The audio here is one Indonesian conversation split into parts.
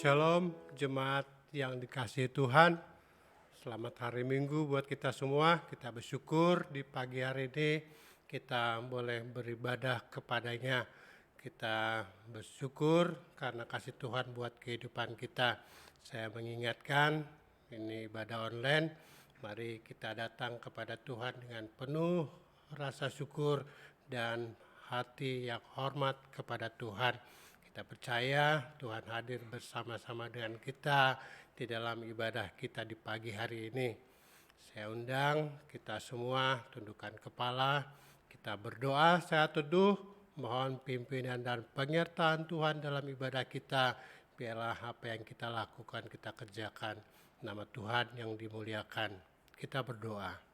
Shalom jemaat yang dikasihi Tuhan. Selamat hari Minggu buat kita semua. Kita bersyukur di pagi hari ini kita boleh beribadah kepadanya. Kita bersyukur karena kasih Tuhan buat kehidupan kita. Saya mengingatkan ini ibadah online. Mari kita datang kepada Tuhan dengan penuh rasa syukur dan hati yang hormat kepada Tuhan. Kita percaya Tuhan hadir bersama-sama dengan kita di dalam ibadah kita di pagi hari ini. Saya undang kita semua tundukkan kepala, kita berdoa saat teduh, mohon pimpinan dan penyertaan Tuhan dalam ibadah kita. Biarlah apa yang kita lakukan, kita kerjakan. Nama Tuhan yang dimuliakan. Kita berdoa.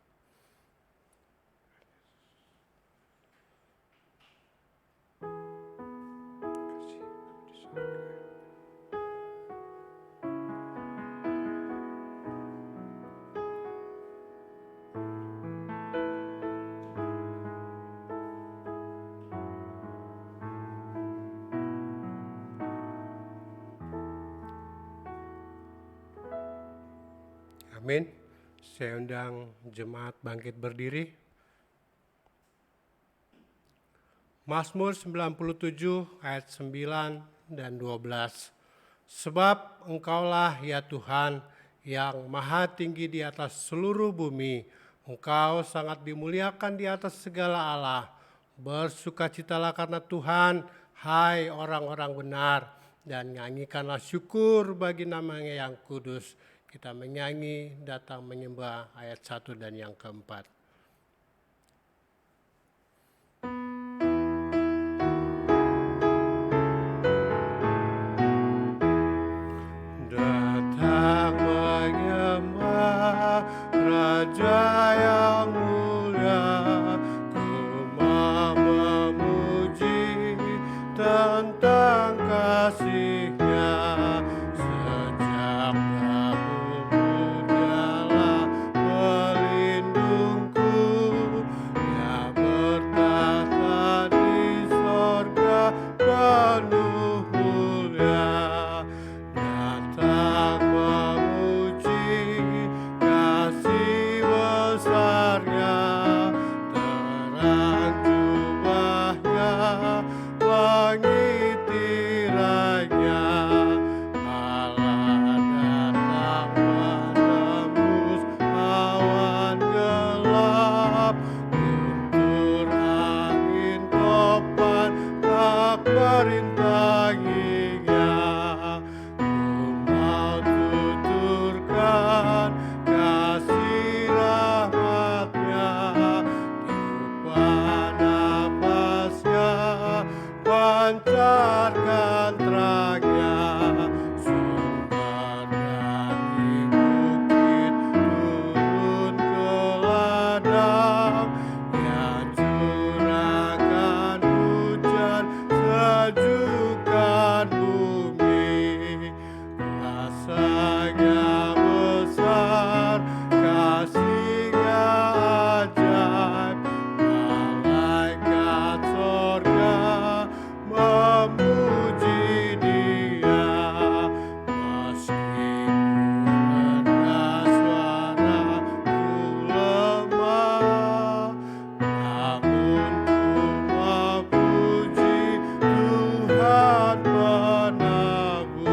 Amin. Saya undang jemaat bangkit berdiri. Mazmur 97 ayat 9 dan 12. Sebab Engkaulah ya Tuhan yang maha tinggi di atas seluruh bumi. Engkau sangat dimuliakan di atas segala Allah. Bersukacitalah karena Tuhan, hai orang-orang benar. Dan nyanyikanlah syukur bagi namanya yang kudus. Kita menyanyi, datang menyembah ayat 1 dan yang keempat. Datang menyembah Raja yang mulia, ku mau memuji tentang kasih-Nya. Pancarkan terangnya, sumber dari bukit turun ke ladang, ya curahkan hujan sejukkan bumi. Rasanya besar, kasih-Nya ajaib, malaikat sorga memuji Dia. Meskipun rendah suaraku lemah, namun ku memuji Tuhan penebus.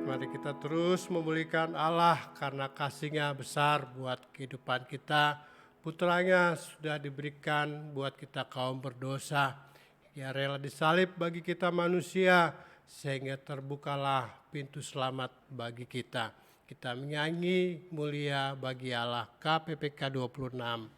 Mari kita terus memuliakan Allah karena kasih-Nya besar buat kehidupan kita. Putranya sudah diberikan buat kita kaum berdosa. Ia rela disalib bagi kita manusia, sehingga terbukalah pintu selamat bagi kita. Kita menyanyi mulia bagi Allah, KPPK 26.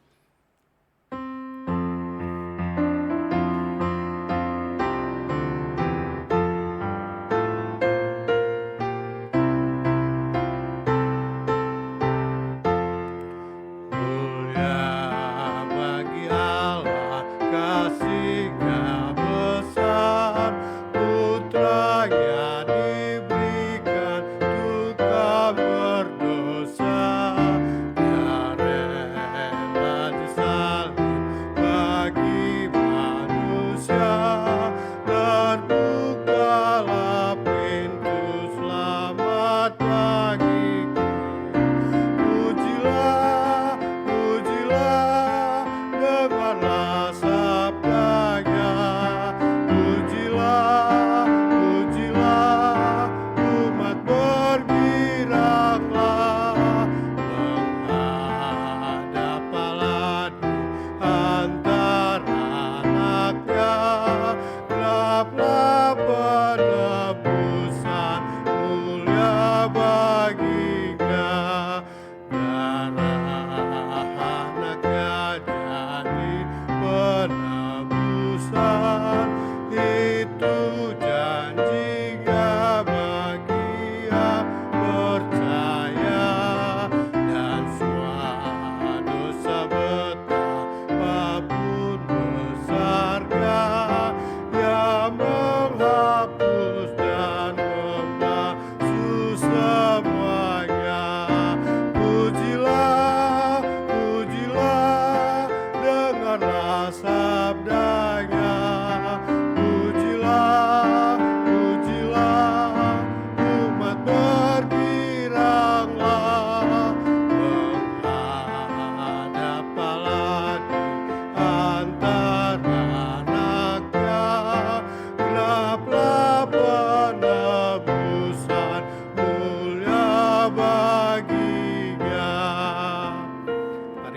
Berdosa, ya rela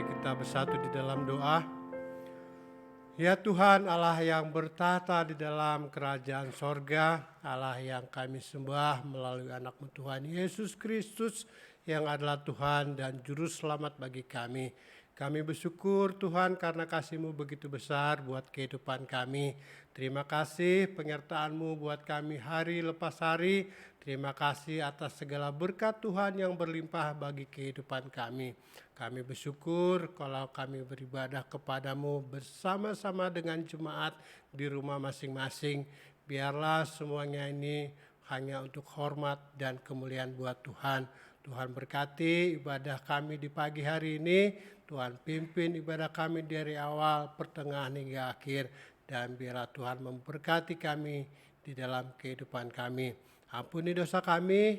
Mari kita bersatu di dalam doa. Ya Tuhan, Allah yang bertahta di dalam kerajaan sorga, Allah yang kami sembah melalui anak-Mu Tuhan Yesus Kristus yang adalah Tuhan dan Juru Selamat bagi kami. Kami bersyukur Tuhan karena kasih-Mu begitu besar buat kehidupan kami. Terima kasih penyertaan-Mu buat kami hari lepas hari. Terima kasih atas segala berkat Tuhan yang berlimpah bagi kehidupan kami. Kami bersyukur kalau kami beribadah kepadamu bersama-sama dengan jemaat di rumah masing-masing. Biarlah semuanya ini hanya untuk hormat dan kemuliaan buat Tuhan. Tuhan berkati ibadah kami di pagi hari ini. Tuhan pimpin ibadah kami dari awal, pertengahan hingga akhir. Dan biarlah Tuhan memberkati kami di dalam kehidupan kami. Ampuni dosa kami,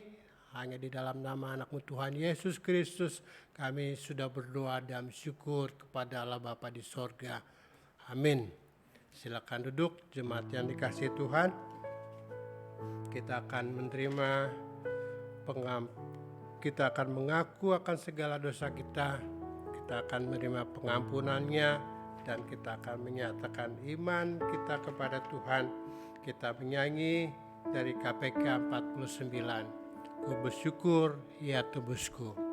hanya di dalam nama anak-Mu Tuhan Yesus Kristus kami sudah berdoa dan syukur kepada Allah Bapa di sorga. Amin. Silakan duduk jemaat yang dikasihi Tuhan. Kita akan menerima kita akan mengaku akan segala dosa kita. Kita akan menerima pengampunannya dan kita akan menyatakan iman kita kepada Tuhan. Kita menyanyi dari KPK 49. Ku bersyukur ya tebusku.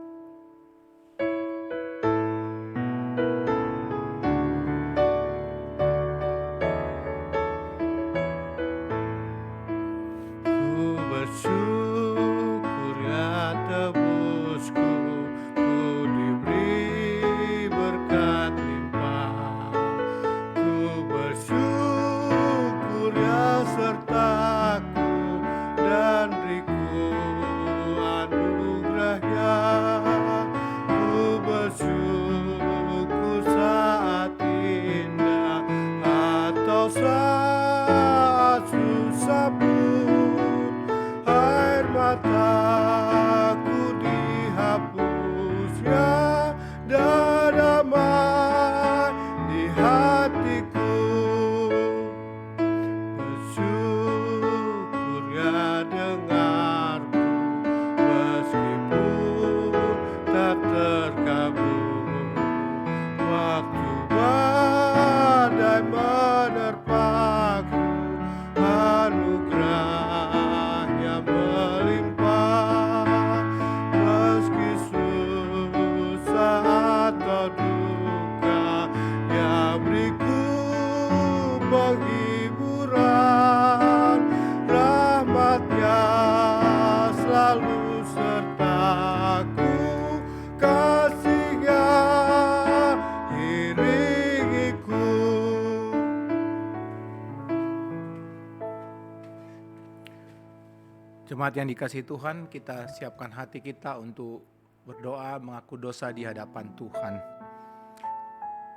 Jemaat yang dikasihi Tuhan, kita siapkan hati kita untuk berdoa mengaku dosa di hadapan Tuhan.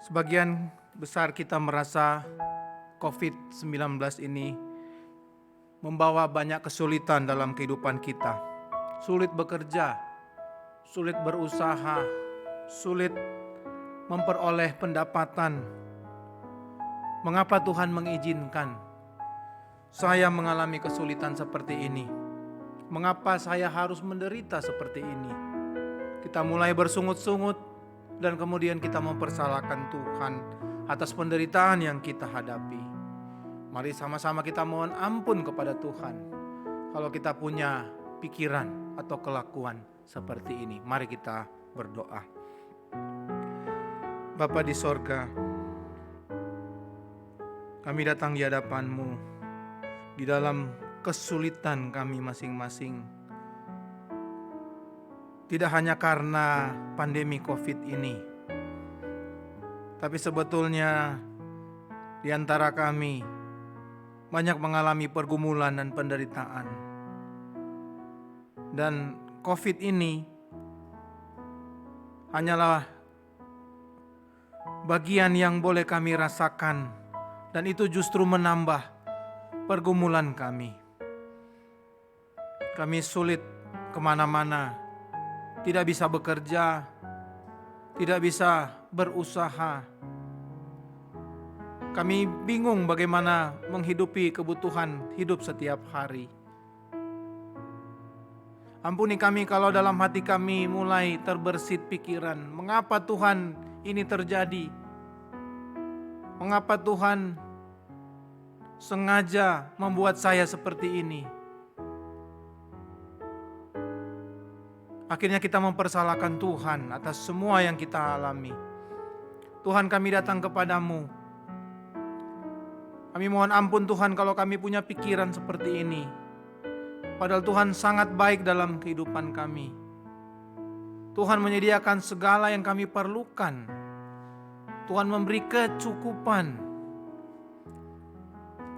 Sebagian besar kita merasa COVID-19 ini membawa banyak kesulitan dalam kehidupan kita. Sulit bekerja, sulit berusaha, sulit memperoleh pendapatan. Mengapa Tuhan mengizinkan saya mengalami kesulitan seperti ini? Mengapa saya harus menderita seperti ini? Kita mulai bersungut-sungut dan kemudian kita mempersalahkan Tuhan atas penderitaan yang kita hadapi. Mari sama-sama kita mohon ampun kepada Tuhan kalau kita punya pikiran atau kelakuan seperti ini. Mari kita berdoa. Bapa di sorga, kami datang di hadapan-Mu di dalam kesulitan kami masing-masing. Tidak hanya karena pandemi COVID ini, tapi sebetulnya di antara kami banyak mengalami pergumulan dan penderitaan. Dan COVID ini hanyalah bagian yang boleh kami rasakan, dan itu justru menambah pergumulan kami. Kami sulit kemana-mana, tidak bisa bekerja, tidak bisa berusaha. Kami bingung bagaimana menghidupi kebutuhan hidup setiap hari. Ampuni kami kalau dalam hati kami mulai terbersit pikiran, mengapa Tuhan ini terjadi? Mengapa Tuhan sengaja membuat saya seperti ini? Akhirnya kita mempersalahkan Tuhan atas semua yang kita alami. Tuhan, kami datang kepadamu. Kami mohon ampun Tuhan kalau kami punya pikiran seperti ini. Padahal Tuhan sangat baik dalam kehidupan kami. Tuhan menyediakan segala yang kami perlukan. Tuhan memberi kecukupan.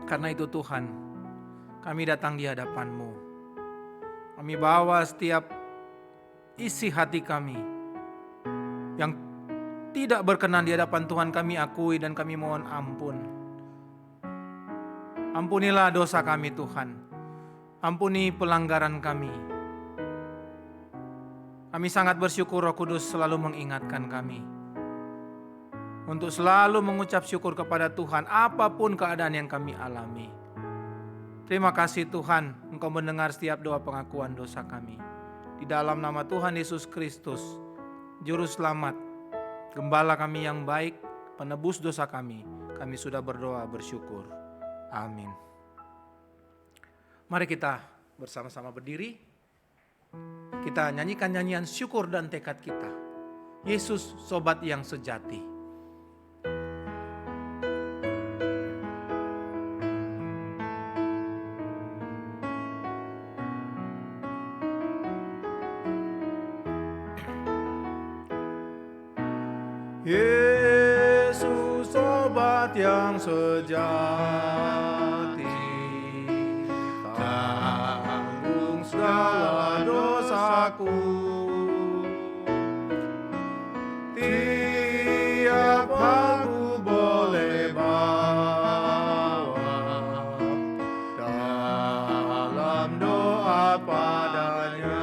Karena itu Tuhan, kami datang di hadapan-Mu. Kami bawa setiap isi hati kami yang tidak berkenan di hadapan Tuhan, kami akui dan kami mohon ampun. Ampunilah dosa kami Tuhan. Ampuni pelanggaran kami. Kami sangat bersyukur Roh Kudus selalu mengingatkan kami untuk selalu mengucap syukur kepada Tuhan apapun keadaan yang kami alami. Terima kasih Tuhan, Engkau mendengar setiap doa pengakuan dosa kami. Di dalam nama Tuhan Yesus Kristus, Juru Selamat, Gembala kami yang baik, penebus dosa kami sudah berdoa bersyukur. Amin. Mari kita bersama-sama berdiri. Kita nyanyikan nyanyian syukur dan tekad kita. Yesus sobat yang sejati. Yesus sobat yang sejati, tanggung segala dosaku. Tiap aku boleh bawa dalam doa padanya.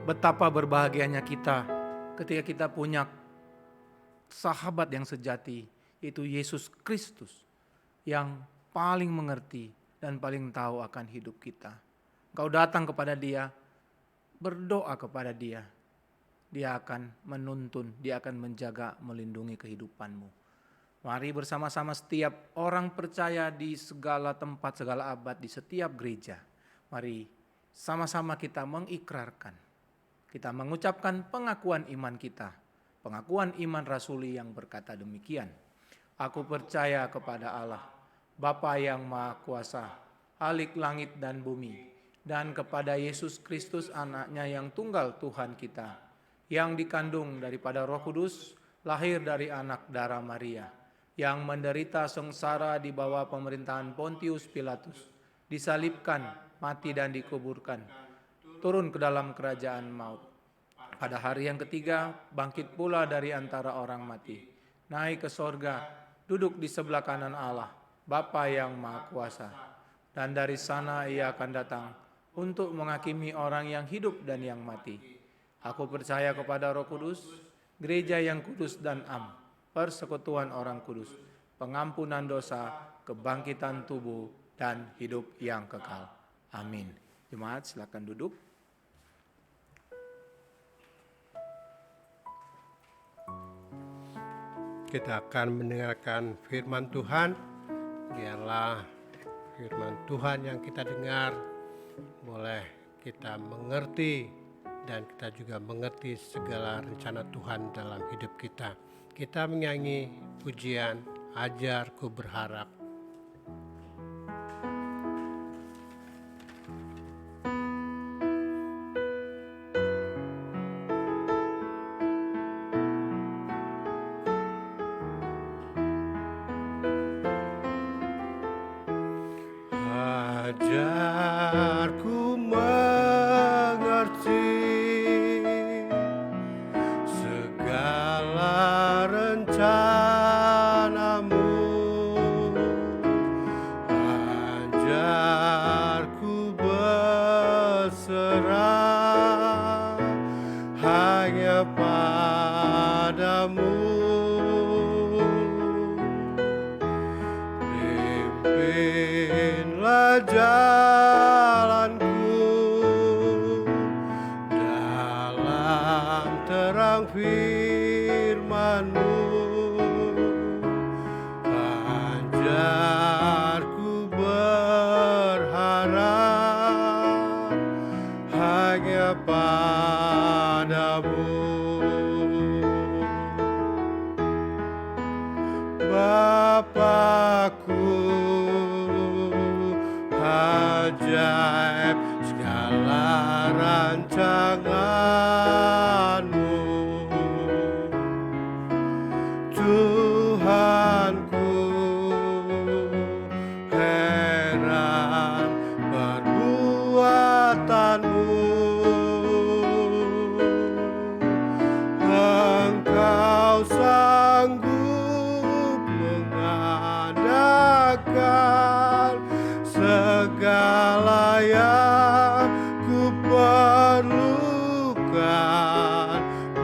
Betapa berbahagianya kita ketika kita punya sahabat yang sejati, yaitu Yesus Kristus, yang paling mengerti dan paling tahu akan hidup kita. Engkau datang kepada Dia, berdoa kepada Dia, Dia akan menuntun, Dia akan menjaga, melindungi kehidupanmu. Mari bersama-sama setiap orang percaya di segala tempat, segala abad, di setiap gereja. Mari sama-sama kita mengikrarkan. Kita mengucapkan pengakuan iman kita, pengakuan iman rasuli yang berkata demikian. Aku percaya kepada Allah, Bapa yang Maha Kuasa, Khalik langit dan bumi, dan kepada Yesus Kristus anaknya yang tunggal Tuhan kita, yang dikandung daripada Roh Kudus, lahir dari anak darah Maria, yang menderita sengsara di bawah pemerintahan Pontius Pilatus, disalibkan, mati dan dikuburkan, turun ke dalam kerajaan maut. Pada hari yang ketiga, bangkit pula dari antara orang mati, naik ke sorga, duduk di sebelah kanan Allah, Bapa yang Maha Kuasa. Dan dari sana Ia akan datang untuk menghakimi orang yang hidup dan yang mati. Aku percaya kepada Roh Kudus, gereja yang kudus dan am, persekutuan orang kudus, pengampunan dosa, kebangkitan tubuh, dan hidup yang kekal. Amin. Jemaat silakan duduk. Kita akan mendengarkan firman Tuhan. Biarlah firman Tuhan yang kita dengar boleh kita mengerti dan kita juga mengerti segala rencana Tuhan dalam hidup kita. Kita menyanyi pujian Ajar Ku Berharap. Ajarku mengerti segala rencanamu, ajarku berserah hanya padamu. Pimpinlah jalanku dalam terang firman-Mu, ajarku berharap hanya padamu. Bapakku, ajaib segala rancangan-Mu, Tuhanku, heran perbuatan-Mu. Engkau sanggup mengadakan segala yang ku perlukan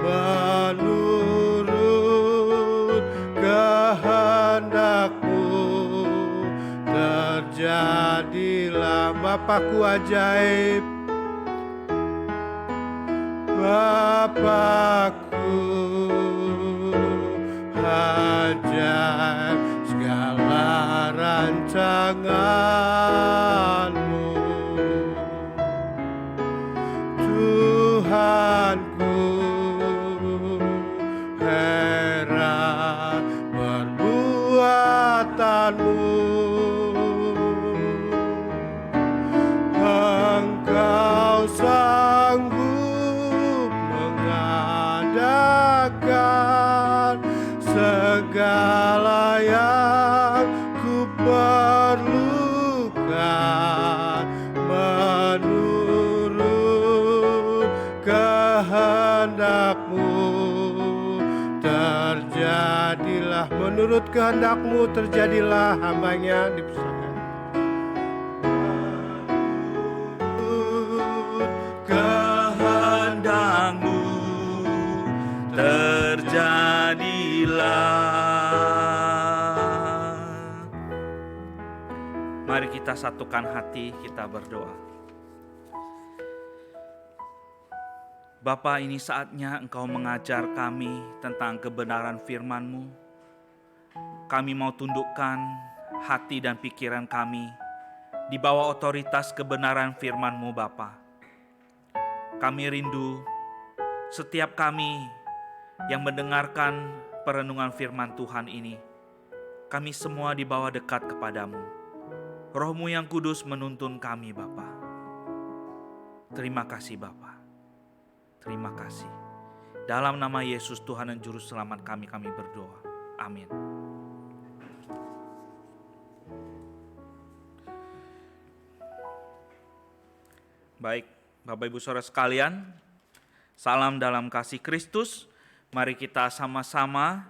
menurut kehendak-Mu. Terjadilah Bapakku ajaib, Bapakku ajaib segala rancangan-Mu, Tuhanku, heran perbuatan-Mu. Engkau sanggup mengadakan segala yang ku perlukan menurut kehendak-Mu. Terjadilah menurut kehendak-Mu, terjadilah hambanya dipusatkan. Kehendak-Mu terjadilah. Mari kita satukan hati, kita berdoa. Bapa, ini saatnya Engkau mengajar kami tentang kebenaran firman-Mu. Kami mau tundukkan hati dan pikiran kami di bawah otoritas kebenaran firman-Mu, Bapa. Kami rindu setiap kami yang mendengarkan perenungan firman Tuhan ini, kami semua dibawa dekat kepadamu. Roh-Mu yang kudus menuntun kami, Bapa. Terima kasih, Bapa. Terima kasih. Dalam nama Yesus Tuhan dan Juru Selamat kami berdoa. Amin. Baik, Bapak Ibu Saudara sekalian, salam dalam kasih Kristus. Mari kita sama-sama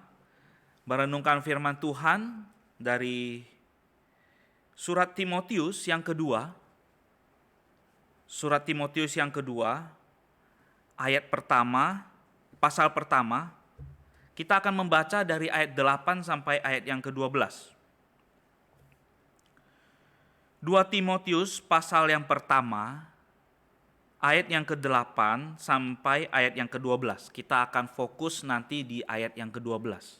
merenungkan firman Tuhan dari Surat Timotius yang kedua. Surat Timotius yang kedua, ayat pertama, pasal pertama, Kita akan membaca dari ayat 8 sampai ayat yang ke-12. 2 Timotius pasal yang pertama, ayat yang ke-8 sampai ayat yang ke-12. Kita akan fokus nanti di ayat yang ke-12.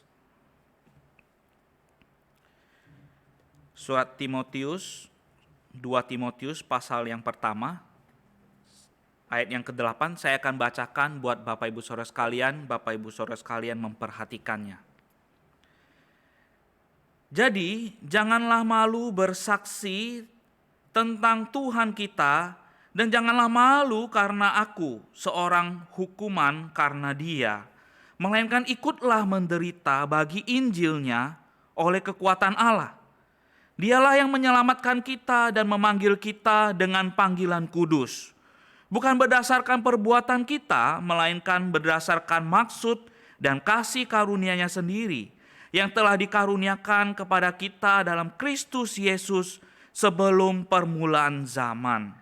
Surat Timotius, 2 Timotius pasal yang pertama, ayat yang ke-8 saya akan bacakan buat Bapak Ibu Saudara sekalian memperhatikannya. Jadi, janganlah malu bersaksi tentang Tuhan kita, dan janganlah malu karena aku, seorang hukuman karena Dia, melainkan ikutlah menderita bagi Injilnya oleh kekuatan Allah. Dialah yang menyelamatkan kita dan memanggil kita dengan panggilan kudus, bukan berdasarkan perbuatan kita, melainkan berdasarkan maksud dan kasih karunia-Nya sendiri, yang telah dikaruniakan kepada kita dalam Kristus Yesus sebelum permulaan zaman.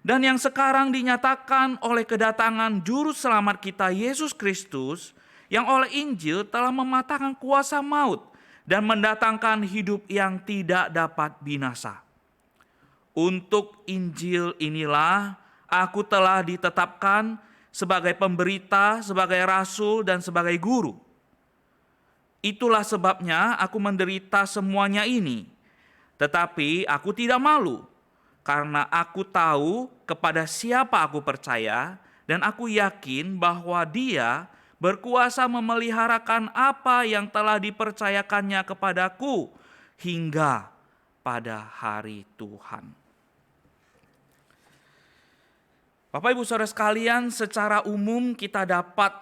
Dan yang sekarang dinyatakan oleh kedatangan Juru Selamat kita Yesus Kristus, yang oleh Injil telah mematahkan kuasa maut dan mendatangkan hidup yang tidak dapat binasa. Untuk Injil inilah aku telah ditetapkan sebagai pemberita, sebagai rasul, dan sebagai guru. Itulah sebabnya aku menderita semuanya ini. Tetapi aku tidak malu, karena aku tahu kepada siapa aku percaya, dan aku yakin bahwa Dia berkuasa memeliharakan apa yang telah dipercayakannya kepadaku hingga pada hari Tuhan. Bapak Ibu Saudara sekalian, secara umum kita dapat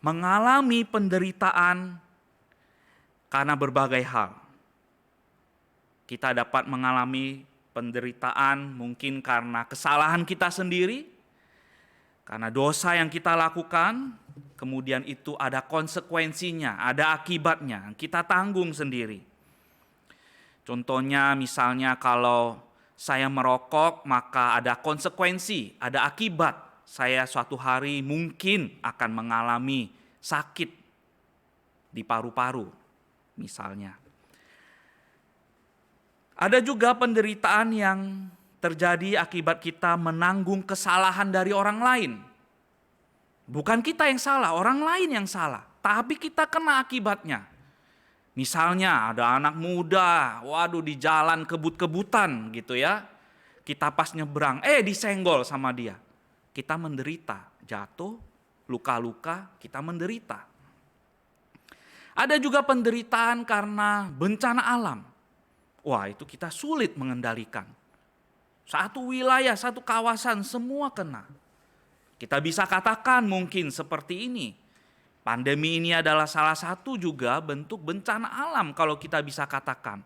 mengalami penderitaan karena berbagai hal. Kita dapat mengalami penderitaan mungkin karena kesalahan kita sendiri, karena dosa yang kita lakukan, kemudian itu ada konsekuensinya, ada akibatnya, kita tanggung sendiri. Contohnya misalnya kalau saya merokok, maka ada konsekuensi, ada akibat. Saya suatu hari mungkin akan mengalami sakit di paru-paru misalnya. Ada juga penderitaan yang terjadi akibat kita menanggung kesalahan dari orang lain. Bukan kita yang salah, orang lain yang salah, tapi kita kena akibatnya. Misalnya ada anak muda, waduh di jalan kebut-kebutan gitu ya. Kita pas nyebrang, disenggol sama dia. Kita menderita, jatuh, luka-luka, kita menderita. Ada juga penderitaan karena bencana alam. Wah, itu kita sulit mengendalikan. Satu wilayah, satu kawasan, semua kena. Kita bisa katakan mungkin seperti ini. Pandemi ini adalah salah satu juga bentuk bencana alam kalau kita bisa katakan.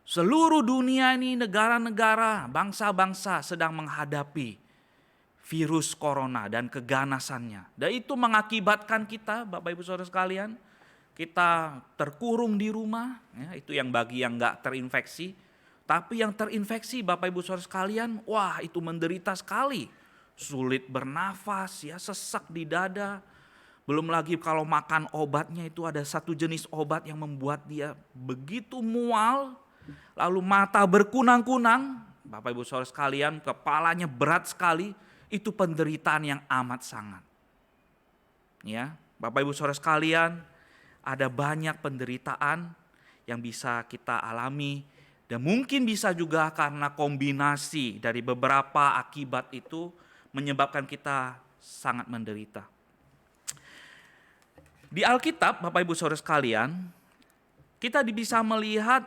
Seluruh dunia ini, negara-negara, bangsa-bangsa sedang menghadapi virus corona dan keganasannya. Dan itu mengakibatkan kita, Bapak Ibu Saudara sekalian, kita terkurung di rumah, ya, itu yang bagi yang nggak terinfeksi. Tapi yang terinfeksi Bapak Ibu Saudara sekalian, wah itu menderita sekali. Sulit bernafas, ya, sesak di dada. Belum lagi kalau makan obatnya itu ada satu jenis obat yang membuat dia begitu mual. Lalu mata berkunang-kunang, Bapak Ibu Saudara sekalian, kepalanya berat sekali. Itu penderitaan yang amat sangat. Ya, Bapak Ibu Saudara sekalian, ada banyak penderitaan yang bisa kita alami. Dan mungkin bisa juga karena kombinasi dari beberapa akibat itu menyebabkan kita sangat menderita. Di Alkitab, Bapak Ibu Saudara sekalian, kita bisa melihat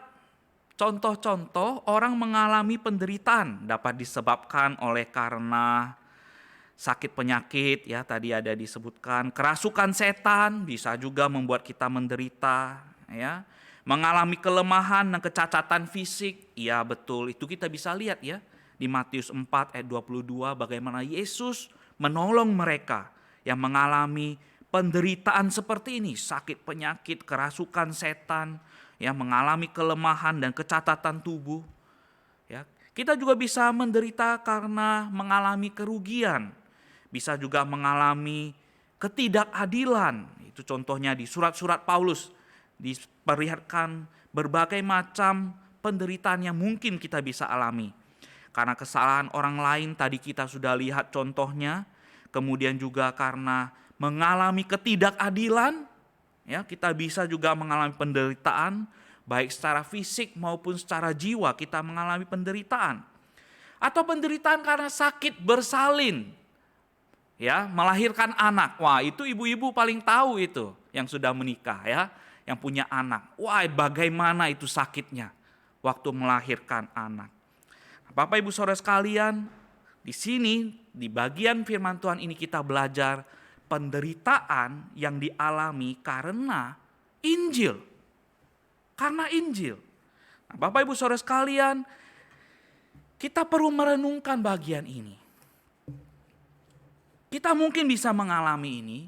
contoh-contoh orang mengalami penderitaan dapat disebabkan oleh karena sakit penyakit, ya tadi ada disebutkan, kerasukan setan bisa juga membuat kita menderita, ya. Mengalami kelemahan dan kecacatan fisik, ya betul, itu kita bisa lihat ya di Matius 4 ayat 22 bagaimana Yesus menolong mereka yang mengalami penderitaan seperti ini, sakit penyakit, kerasukan setan, ya mengalami kelemahan dan kecacatan tubuh. Ya, kita juga bisa menderita karena mengalami kerugian, bisa juga mengalami ketidakadilan. Itu contohnya di surat-surat Paulus, diperlihatkan berbagai macam penderitaan yang mungkin kita bisa alami. Karena kesalahan orang lain tadi kita sudah lihat contohnya, kemudian juga karena mengalami ketidakadilan, ya kita bisa juga mengalami penderitaan, baik secara fisik maupun secara jiwa kita mengalami penderitaan. Atau penderitaan karena sakit bersalin, ya melahirkan anak. Wah, itu ibu-ibu paling tahu itu yang sudah menikah ya, yang punya anak. Wah, bagaimana itu sakitnya waktu melahirkan anak. Bapak Ibu Saudara sekalian, di sini di bagian firman Tuhan ini kita belajar penderitaan yang dialami karena Injil. Karena Injil. Nah, Bapak Ibu Saudara sekalian, kita perlu merenungkan bagian ini. Kita mungkin bisa mengalami ini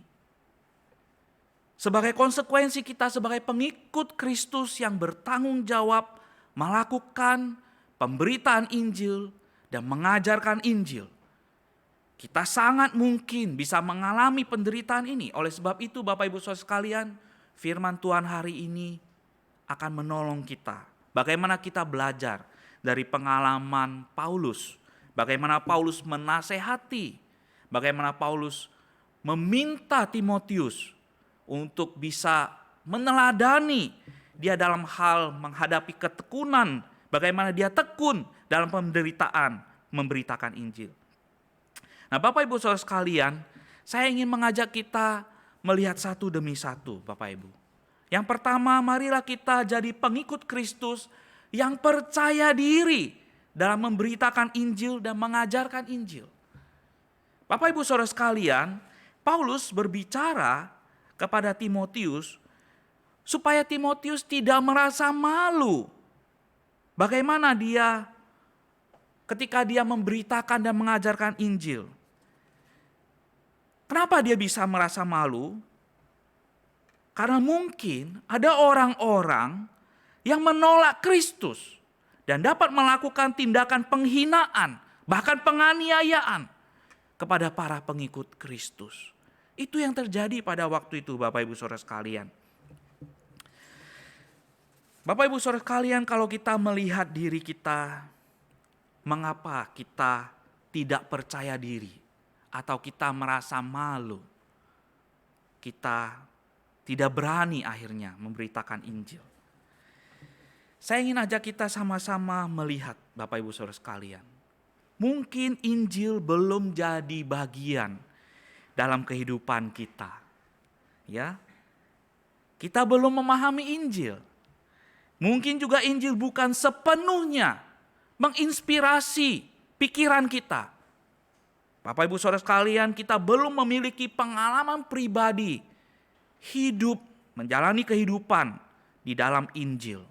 sebagai konsekuensi kita sebagai pengikut Kristus yang bertanggung jawab melakukan pemberitaan Injil dan mengajarkan Injil. Kita sangat mungkin bisa mengalami penderitaan ini. Oleh sebab itu Bapak Ibu Saudara sekalian, firman Tuhan hari ini akan menolong kita. Bagaimana kita belajar dari pengalaman Paulus. Bagaimana Paulus menasehati. Bagaimana Paulus meminta Timotius untuk bisa meneladani dia dalam hal menghadapi ketekunan. Bagaimana dia tekun dalam penderitaan memberitakan Injil. Nah Bapak Ibu Saudara sekalian, saya ingin mengajak kita melihat satu demi satu Bapak Ibu. Yang pertama, marilah kita jadi pengikut Kristus yang percaya diri dalam memberitakan Injil dan mengajarkan Injil. Bapak Ibu Saudara sekalian, Paulus berbicara kepada Timotius supaya Timotius tidak merasa malu. Bagaimana dia ketika dia memberitakan dan mengajarkan Injil. Kenapa dia bisa merasa malu? Karena mungkin ada orang-orang yang menolak Kristus dan dapat melakukan tindakan penghinaan, bahkan penganiayaan kepada para pengikut Kristus. Itu yang terjadi pada waktu itu Bapak Ibu Saudara sekalian. Bapak Ibu Saudara sekalian, kalau kita melihat diri kita, mengapa kita tidak percaya diri atau kita merasa malu? Kita tidak berani akhirnya memberitakan Injil. Saya ingin ajak kita sama-sama melihat Bapak Ibu Saudara sekalian. Mungkin Injil belum jadi bagian dalam kehidupan kita. Ya. Kita belum memahami Injil. Mungkin juga Injil bukan sepenuhnya menginspirasi pikiran kita. Bapak Ibu Saudara sekalian, kita belum memiliki pengalaman pribadi hidup, menjalani kehidupan di dalam Injil.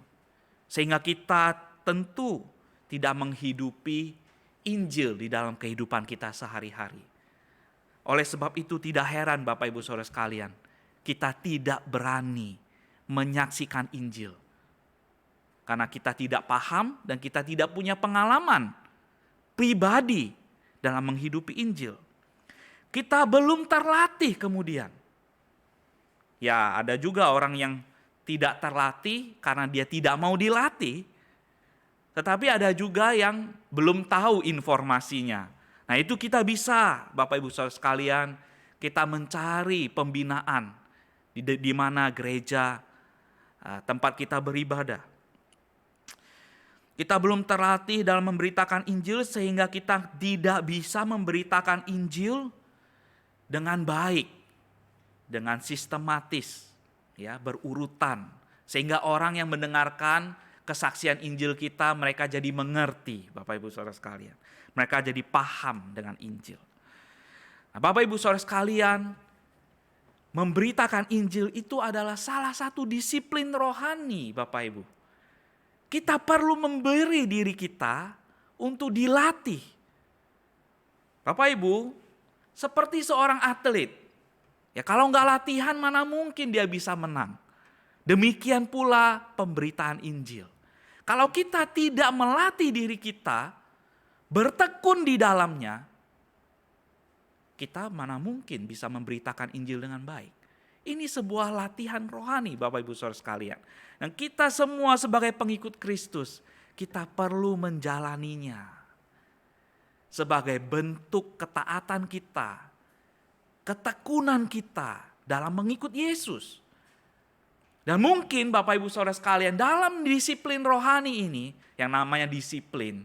Sehingga kita tentu tidak menghidupi Injil di dalam kehidupan kita sehari-hari. Oleh sebab itu tidak heran Bapak Ibu Saudara sekalian, kita tidak berani menyaksikan Injil. Karena kita tidak paham dan kita tidak punya pengalaman pribadi dalam menghidupi Injil. Kita belum terlatih kemudian. Ya, ada juga orang yang tidak terlatih karena dia tidak mau dilatih. Tetapi ada juga yang belum tahu informasinya. Nah itu kita bisa, Bapak Ibu Saudara sekalian, kita mencari pembinaan di mana gereja, tempat kita beribadah. Kita belum terlatih dalam memberitakan Injil sehingga kita tidak bisa memberitakan Injil dengan baik, dengan sistematis, ya, berurutan. Sehingga orang yang mendengarkan kesaksian Injil kita, mereka jadi mengerti, Bapak Ibu Saudara sekalian. Mereka jadi paham dengan Injil. Nah, Bapak Ibu Saudara sekalian, memberitakan Injil itu adalah salah satu disiplin rohani, Bapak Ibu. Kita perlu memberi diri kita untuk dilatih. Bapak Ibu, seperti seorang atlet. Ya kalau nggak latihan mana mungkin dia bisa menang. Demikian pula pemberitaan Injil. Kalau kita tidak melatih diri kita, bertekun di dalamnya, kita mana mungkin bisa memberitakan Injil dengan baik. Ini sebuah latihan rohani Bapak Ibu Saudara sekalian. Dan kita semua sebagai pengikut Kristus, kita perlu menjalaninya. Sebagai bentuk ketaatan kita, ketekunan kita dalam mengikut Yesus. Dan mungkin Bapak Ibu Saudara sekalian, dalam disiplin rohani ini, yang namanya disiplin,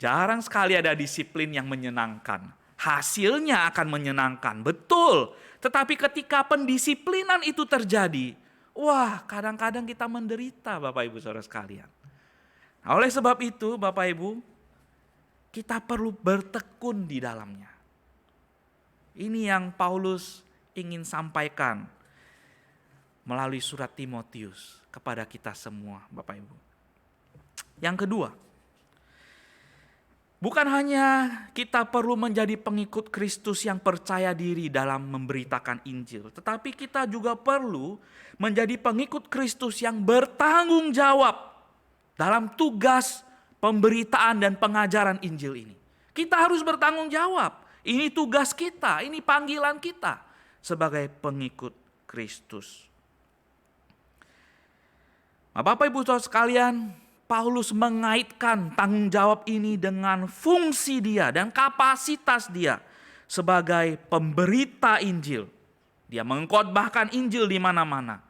jarang sekali ada disiplin yang menyenangkan. Hasilnya akan menyenangkan, betul. Tetapi ketika pendisiplinan itu terjadi, wah, kadang-kadang kita menderita Bapak Ibu Saudara sekalian. Nah, oleh sebab itu Bapak Ibu, kita perlu bertekun di dalamnya. Ini yang Paulus ingin sampaikan melalui surat Timotius kepada kita semua Bapak Ibu. Yang kedua, bukan hanya kita perlu menjadi pengikut Kristus yang percaya diri dalam memberitakan Injil, tetapi kita juga perlu menjadi pengikut Kristus yang bertanggung jawab dalam tugas pemberitaan dan pengajaran Injil ini. Kita harus bertanggung jawab. Ini tugas kita, ini panggilan kita sebagai pengikut Kristus. Nah, Bapak Ibu Saudara sekalian, Paulus mengaitkan tanggung jawab ini dengan fungsi dia dan kapasitas dia sebagai pemberita Injil. Dia mengkhotbahkan Injil di mana-mana.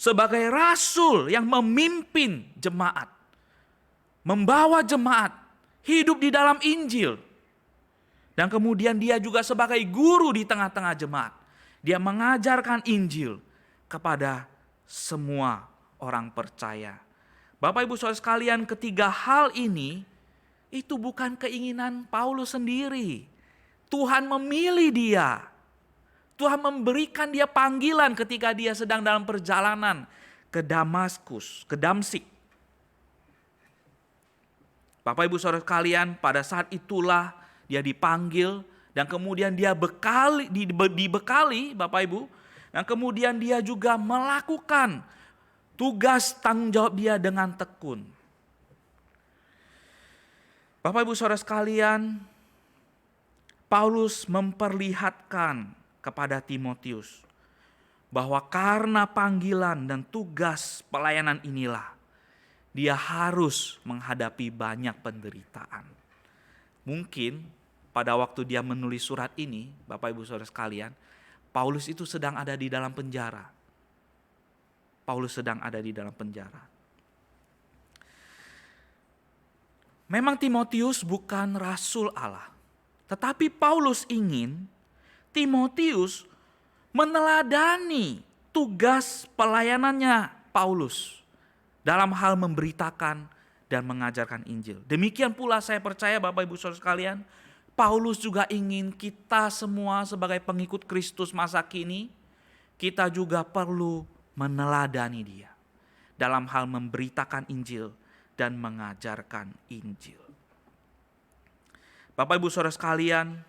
Sebagai rasul yang memimpin jemaat. Membawa jemaat hidup di dalam Injil. Dan kemudian dia juga sebagai guru di tengah-tengah jemaat. Dia mengajarkan Injil kepada semua orang percaya. Bapak Ibu Saudara sekalian, ketiga hal ini itu bukan keinginan Paulus sendiri. Tuhan memilih dia. Tuhan memberikan dia panggilan ketika dia sedang dalam perjalanan ke Damaskus, ke Damsik. Bapak Ibu Saudara sekalian, pada saat itulah dia dipanggil dan kemudian dia dibekali Bapak Ibu. Dan kemudian dia juga melakukan tugas tanggung jawab dia dengan tekun. Bapak Ibu Saudara sekalian, Paulus memperlihatkan kepada Timotius bahwa karena panggilan dan tugas pelayanan inilah dia harus menghadapi banyak penderitaan. Mungkin pada waktu dia menulis surat ini, Bapak Ibu Saudara sekalian, Paulus itu sedang ada di dalam penjara. Paulus sedang ada di dalam penjara. Memang Timotius bukan rasul Allah. Tetapi Paulus ingin Timotius meneladani tugas pelayanannya Paulus dalam hal memberitakan dan mengajarkan Injil. Demikian pula saya percaya Bapak Ibu Saudara sekalian, Paulus juga ingin kita semua sebagai pengikut Kristus masa kini, kita juga perlu meneladani dia dalam hal memberitakan Injil dan mengajarkan Injil. Bapak Ibu Saudara sekalian,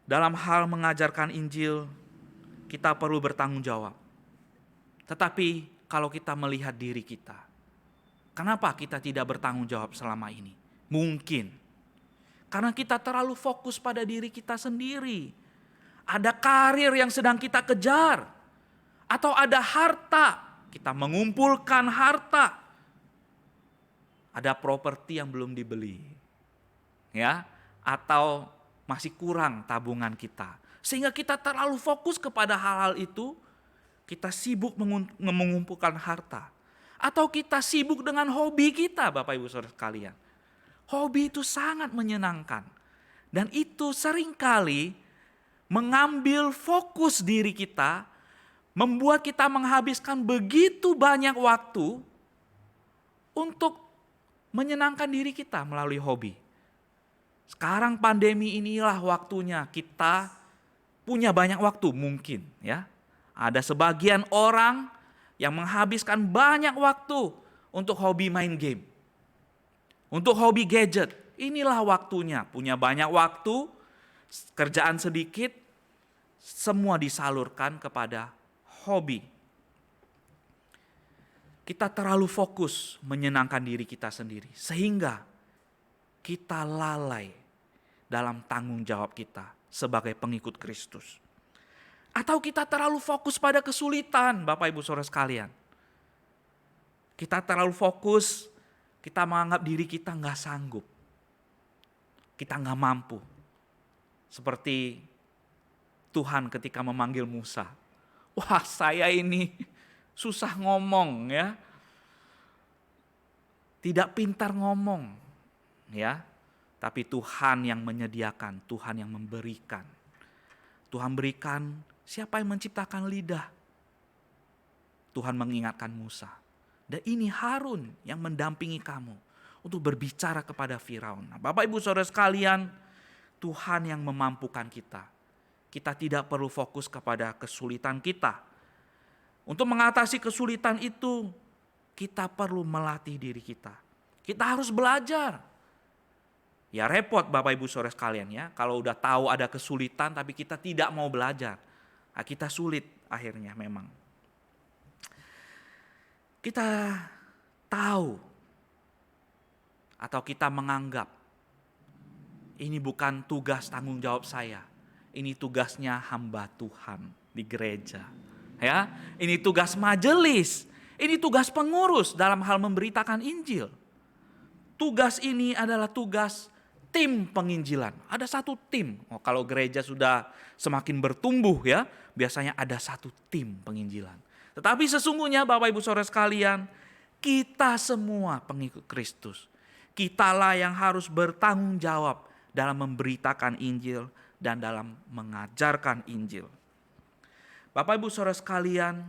dalam hal mengajarkan Injil kita perlu bertanggung jawab. Tetapi kalau kita melihat diri kita, kenapa kita tidak bertanggung jawab selama ini? Mungkin karena kita terlalu fokus pada diri kita sendiri. Ada karir yang sedang kita kejar. Atau ada harta. Kita mengumpulkan harta. Ada properti yang belum dibeli. Ya, atau masih kurang tabungan kita. Sehingga kita terlalu fokus kepada hal-hal itu. Kita sibuk mengumpulkan harta. Atau kita sibuk dengan hobi kita Bapak Ibu Saudara sekalian. Hobi itu sangat menyenangkan. Dan itu seringkali mengambil fokus diri kita, membuat kita menghabiskan begitu banyak waktu untuk menyenangkan diri kita melalui hobi. Sekarang pandemi inilah waktunya kita punya banyak waktu mungkin ya. Ada sebagian orang yang menghabiskan banyak waktu untuk hobi main game. Untuk hobi gadget. Inilah waktunya, punya banyak waktu, kerjaan sedikit, semua disalurkan kepada hobi. Kita terlalu fokus menyenangkan diri kita sendiri. Sehingga kita lalai dalam tanggung jawab kita sebagai pengikut Kristus? Atau kita terlalu fokus pada kesulitan, Bapak Ibu Saudara sekalian? Kita terlalu fokus, kita menganggap diri kita nggak sanggup. Kita nggak mampu. Seperti Tuhan ketika memanggil Musa. Wah, saya ini susah ngomong ya. Tidak pintar ngomong ya. Tapi Tuhan yang menyediakan, Tuhan yang memberikan. Tuhan berikan, siapa yang menciptakan lidah? Tuhan mengingatkan Musa. Dan ini Harun yang mendampingi kamu untuk berbicara kepada Firaun. Nah, Bapak Ibu Saudara sekalian, Tuhan yang memampukan kita. Kita tidak perlu fokus kepada kesulitan kita. Untuk mengatasi kesulitan itu, kita perlu melatih diri kita. Kita harus belajar. Ya repot Bapak Ibu Saudara sekalian ya, kalau udah tahu ada kesulitan tapi kita tidak mau belajar. Nah, kita sulit akhirnya memang. Kita tahu atau kita menganggap ini bukan tugas tanggung jawab saya. Ini tugasnya hamba Tuhan di gereja. Ya, ini tugas majelis. Ini tugas pengurus dalam hal memberitakan Injil. Tugas ini adalah tugas tim penginjilan. Ada satu tim. Oh, kalau gereja sudah semakin bertumbuh ya, biasanya ada satu tim penginjilan. Tetapi sesungguhnya Bapak Ibu Saudara sekalian, kita semua pengikut Kristus. Kitalah yang harus bertanggung jawab dalam memberitakan Injil dan dalam mengajarkan Injil. Bapak Ibu Saudara sekalian,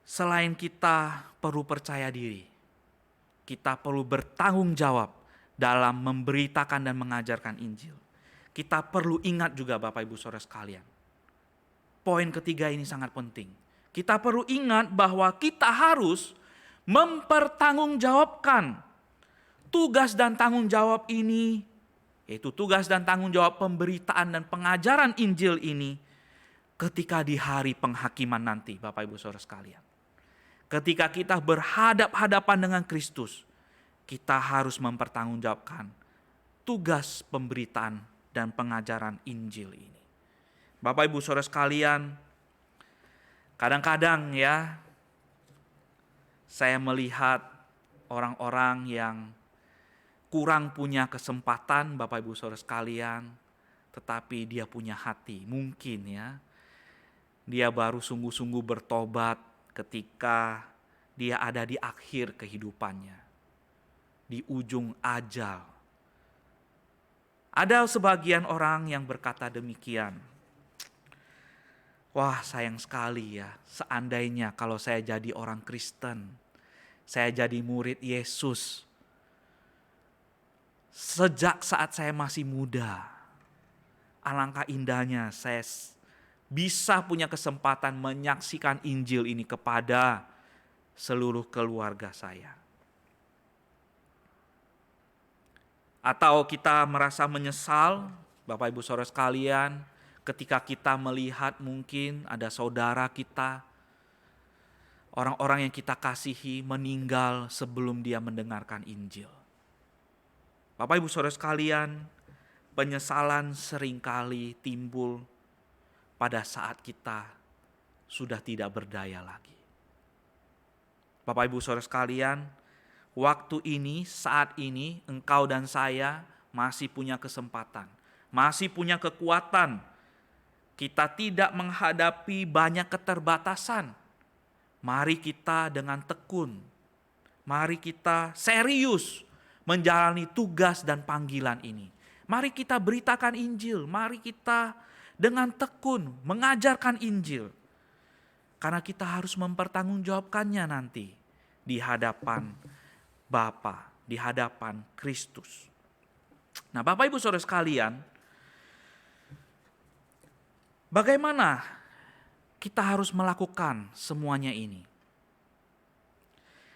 selain kita perlu percaya diri, kita perlu bertanggung jawab dalam memberitakan dan mengajarkan Injil. Kita perlu ingat juga Bapak Ibu Saudara sekalian, poin ketiga ini sangat penting. Kita perlu ingat bahwa kita harus mempertanggungjawabkan tugas dan tanggung jawab ini, yaitu tugas dan tanggung jawab pemberitaan dan pengajaran Injil ini ketika di hari penghakiman nanti, Bapak Ibu Saudara sekalian. Ketika kita berhadap-hadapan dengan Kristus, kita harus mempertanggungjawabkan tugas pemberitaan dan pengajaran Injil ini. Bapak Ibu Saudara sekalian, kadang-kadang ya saya melihat orang-orang yang kurang punya kesempatan Bapak Ibu Saudara sekalian, tetapi dia punya hati. Mungkin ya, dia baru sungguh-sungguh bertobat ketika dia ada di akhir kehidupannya, di ujung ajal. Ada sebagian orang yang berkata demikian. Wah, sayang sekali ya, seandainya kalau saya jadi orang Kristen, saya jadi murid Yesus. Sejak saat saya masih muda, alangkah indahnya saya bisa punya kesempatan menyaksikan Injil ini kepada seluruh keluarga saya. Atau kita merasa menyesal, Bapak Ibu Saudara sekalian, ketika kita melihat mungkin ada saudara kita, orang-orang yang kita kasihi meninggal sebelum dia mendengarkan Injil. Bapak Ibu Saudara sekalian, penyesalan seringkali timbul pada saat kita sudah tidak berdaya lagi. Bapak Ibu Saudara sekalian, waktu ini, saat ini, engkau dan saya masih punya kesempatan, masih punya kekuatan. Kita tidak menghadapi banyak keterbatasan. Mari kita dengan tekun, mari kita serius menjalani tugas dan panggilan ini. Mari kita beritakan Injil, mari kita dengan tekun mengajarkan Injil. Karena kita harus mempertanggungjawabkannya nanti di hadapan Bapa, di hadapan Kristus. Nah, Bapak Ibu Saudara sekalian, bagaimana kita harus melakukan semuanya ini?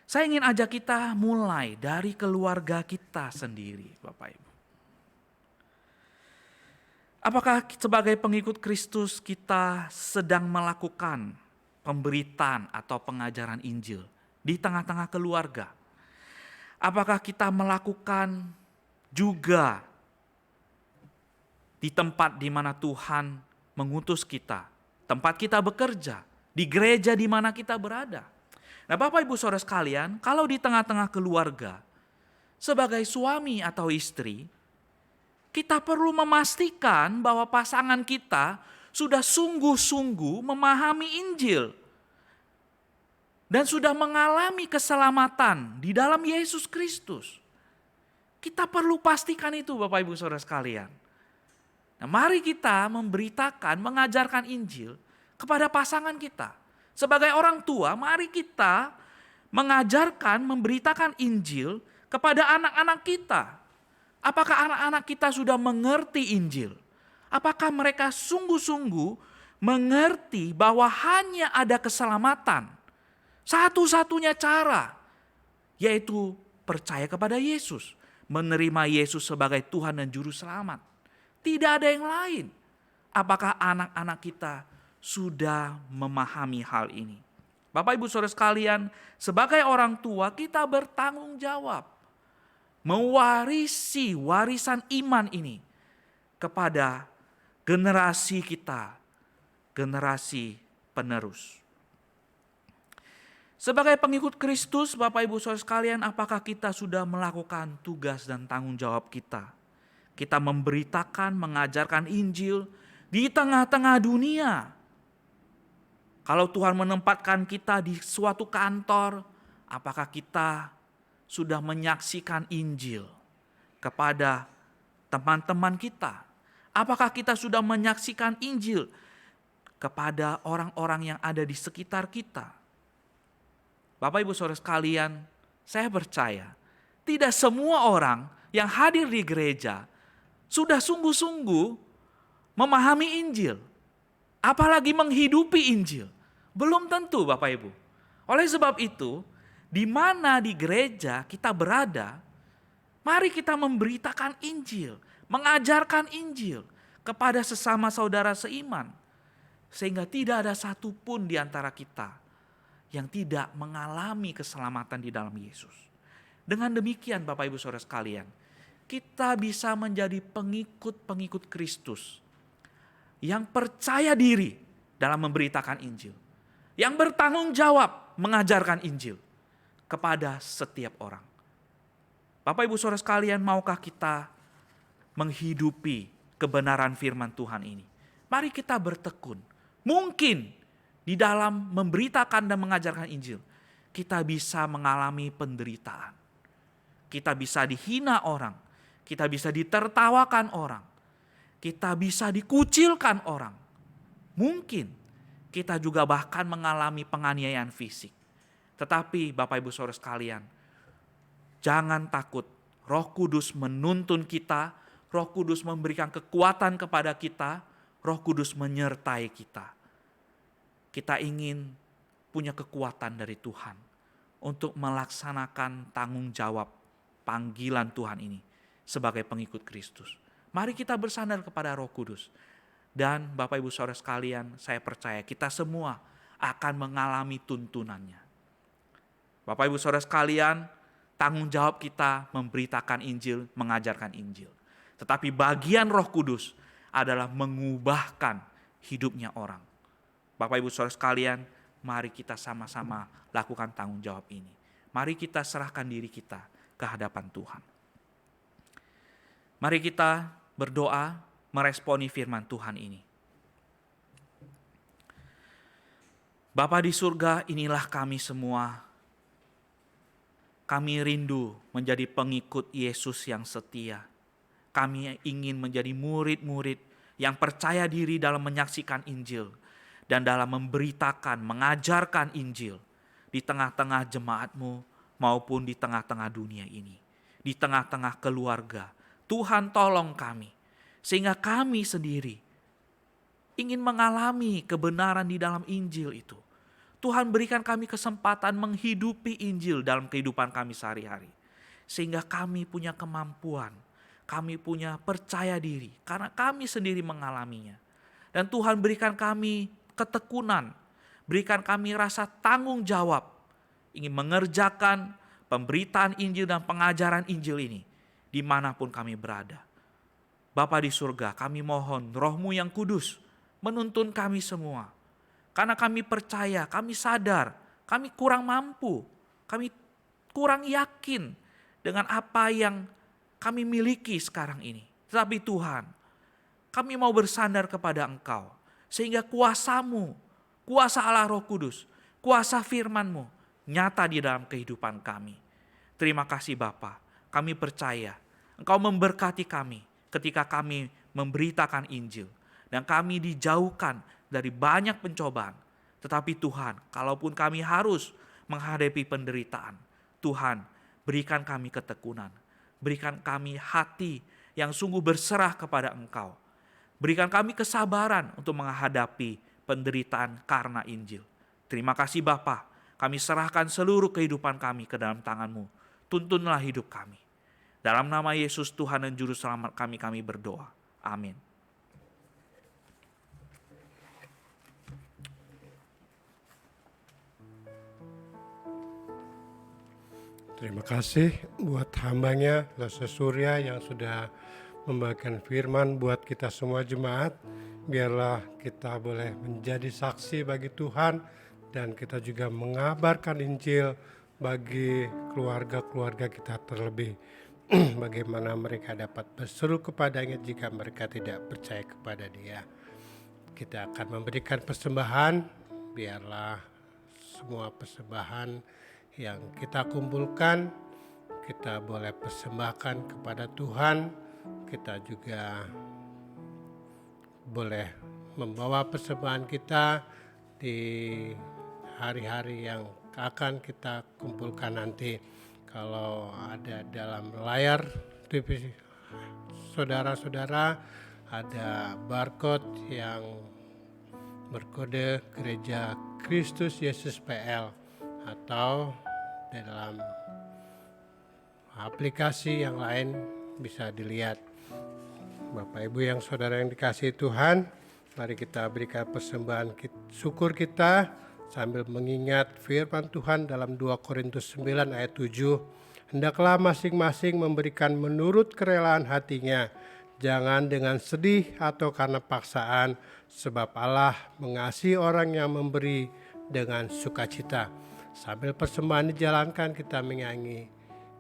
Saya ingin ajak kita mulai dari keluarga kita sendiri, Bapak Ibu. Apakah sebagai pengikut Kristus kita sedang melakukan pemberitaan atau pengajaran Injil di tengah-tengah keluarga? Apakah kita melakukan juga di tempat di mana Tuhan mengutus kita, tempat kita bekerja, di gereja di mana kita berada. Nah, Bapak Ibu Saudara sekalian, kalau di tengah-tengah keluarga, sebagai suami atau istri, kita perlu memastikan bahwa pasangan kita sudah sungguh-sungguh memahami Injil dan sudah mengalami keselamatan di dalam Yesus Kristus. Kita perlu pastikan itu, Bapak Ibu Saudara sekalian. Nah, mari kita memberitakan, mengajarkan Injil kepada pasangan kita. Sebagai orang tua, mari kita mengajarkan, memberitakan Injil kepada anak-anak kita. Apakah anak-anak kita sudah mengerti Injil? Apakah mereka sungguh-sungguh mengerti bahwa hanya ada keselamatan? Satu-satunya cara, yaitu percaya kepada Yesus. Menerima Yesus sebagai Tuhan dan Juru Selamat. Tidak ada yang lain. Apakah anak-anak kita sudah memahami hal ini? Bapak Ibu Saudara sekalian, sebagai orang tua kita bertanggung jawab mewarisi warisan iman ini kepada generasi kita, generasi penerus. Sebagai pengikut Kristus, Bapak Ibu Saudara sekalian, apakah kita sudah melakukan tugas dan tanggung jawab kita? Kita memberitakan, mengajarkan Injil di tengah-tengah dunia. Kalau Tuhan menempatkan kita di suatu kantor, apakah kita sudah menyaksikan Injil kepada teman-teman kita? Apakah kita sudah menyaksikan Injil kepada orang-orang yang ada di sekitar kita? Bapak Ibu Saudara sekalian, saya percaya tidak semua orang yang hadir di gereja sudah sungguh-sungguh memahami Injil, apalagi menghidupi Injil. Belum tentu, Bapak Ibu. Oleh sebab itu, di mana di gereja kita berada, mari kita memberitakan Injil, mengajarkan Injil kepada sesama saudara seiman, sehingga tidak ada satupun di antara kita yang tidak mengalami keselamatan di dalam Yesus. Dengan demikian, Bapak Ibu Saudara sekalian, kita bisa menjadi pengikut-pengikut Kristus yang percaya diri dalam memberitakan Injil, yang bertanggung jawab mengajarkan Injil kepada setiap orang. Bapak Ibu Saudara sekalian, maukah kita menghidupi kebenaran firman Tuhan ini? Mari kita bertekun. Mungkin di dalam memberitakan dan mengajarkan Injil, kita bisa mengalami penderitaan. Kita bisa dihina orang, kita bisa ditertawakan orang, kita bisa dikucilkan orang. Mungkin kita juga bahkan mengalami penganiayaan fisik. Tetapi Bapak Ibu Saudara sekalian, jangan takut. Roh Kudus menuntun kita, Roh Kudus memberikan kekuatan kepada kita, Roh Kudus menyertai kita. Kita ingin punya kekuatan dari Tuhan untuk melaksanakan tanggung jawab panggilan Tuhan ini sebagai pengikut Kristus. Mari kita bersandar kepada Roh Kudus. Dan Bapak Ibu Saudara sekalian, saya percaya kita semua akan mengalami tuntunannya. Bapak Ibu Saudara sekalian, tanggung jawab kita memberitakan Injil, mengajarkan Injil. Tetapi bagian Roh Kudus adalah mengubahkan hidupnya orang. Bapak Ibu Saudara sekalian, mari kita sama-sama lakukan tanggung jawab ini. Mari kita serahkan diri kita ke hadapan Tuhan. Mari kita berdoa meresponi firman Tuhan ini. Bapa di surga, inilah kami semua. Kami rindu menjadi pengikut Yesus yang setia. Kami ingin menjadi murid-murid yang percaya diri dalam menyaksikan Injil dan dalam memberitakan, mengajarkan Injil di tengah-tengah jemaat-Mu maupun di tengah-tengah dunia ini. Di tengah-tengah keluarga. Tuhan tolong kami. Sehingga kami sendiri ingin mengalami kebenaran di dalam Injil itu. Tuhan berikan kami kesempatan menghidupi Injil dalam kehidupan kami sehari-hari. Sehingga kami punya kemampuan, kami punya percaya diri karena kami sendiri mengalaminya. Dan Tuhan berikan kami ketekunan, berikan kami rasa tanggung jawab, ingin mengerjakan pemberitaan Injil dan pengajaran Injil ini dimanapun kami berada. Bapa di surga, kami mohon Roh-Mu yang kudus menuntun kami semua. Karena kami percaya, kami sadar, kami kurang mampu, kami kurang yakin dengan apa yang kami miliki sekarang ini. Tetapi Tuhan, kami mau bersandar kepada Engkau, sehingga kuasa-Mu, kuasa Allah Roh Kudus, kuasa firman-Mu nyata di dalam kehidupan kami. Terima kasih Bapa, kami percaya Engkau memberkati kami ketika kami memberitakan Injil. Dan kami dijauhkan dari banyak pencobaan. Tetapi Tuhan, kalaupun kami harus menghadapi penderitaan, Tuhan berikan kami ketekunan. Berikan kami hati yang sungguh berserah kepada Engkau. Berikan kami kesabaran untuk menghadapi penderitaan karena Injil. Terima kasih Bapa, kami serahkan seluruh kehidupan kami ke dalam tangan-Mu. Tuntunlah hidup kami. Dalam nama Yesus Tuhan dan Juru Selamat kami berdoa. Amin. Terima kasih buat hambanya, Lasa Surya yang sudah membagikan firman buat kita semua jemaat. Biarlah kita boleh menjadi saksi bagi Tuhan dan kita juga mengabarkan Injil bagi keluarga-keluarga kita terlebih. Bagaimana mereka dapat berseru kepadanya jika mereka tidak percaya kepada Dia. Kita akan memberikan persembahan, biarlah semua persembahan yang kita kumpulkan, kita boleh persembahkan kepada Tuhan. Kita juga boleh membawa persembahan kita di hari-hari yang akan kita kumpulkan nanti. Kalau ada dalam layar TV saudara-saudara, ada barcode yang berkode Gereja Kristus Yesus PL, atau dalam aplikasi yang lain bisa dilihat. Bapak Ibu yang saudara yang dikasihi Tuhan, mari kita berikan persembahan syukur kita sambil mengingat firman Tuhan dalam 2 Korintus 9 ayat 7. Hendaklah masing-masing memberikan menurut kerelaan hatinya, jangan dengan sedih atau karena paksaan, sebab Allah mengasihi orang yang memberi dengan sukacita. Sambil persembahan dijalankan, kita menyanyi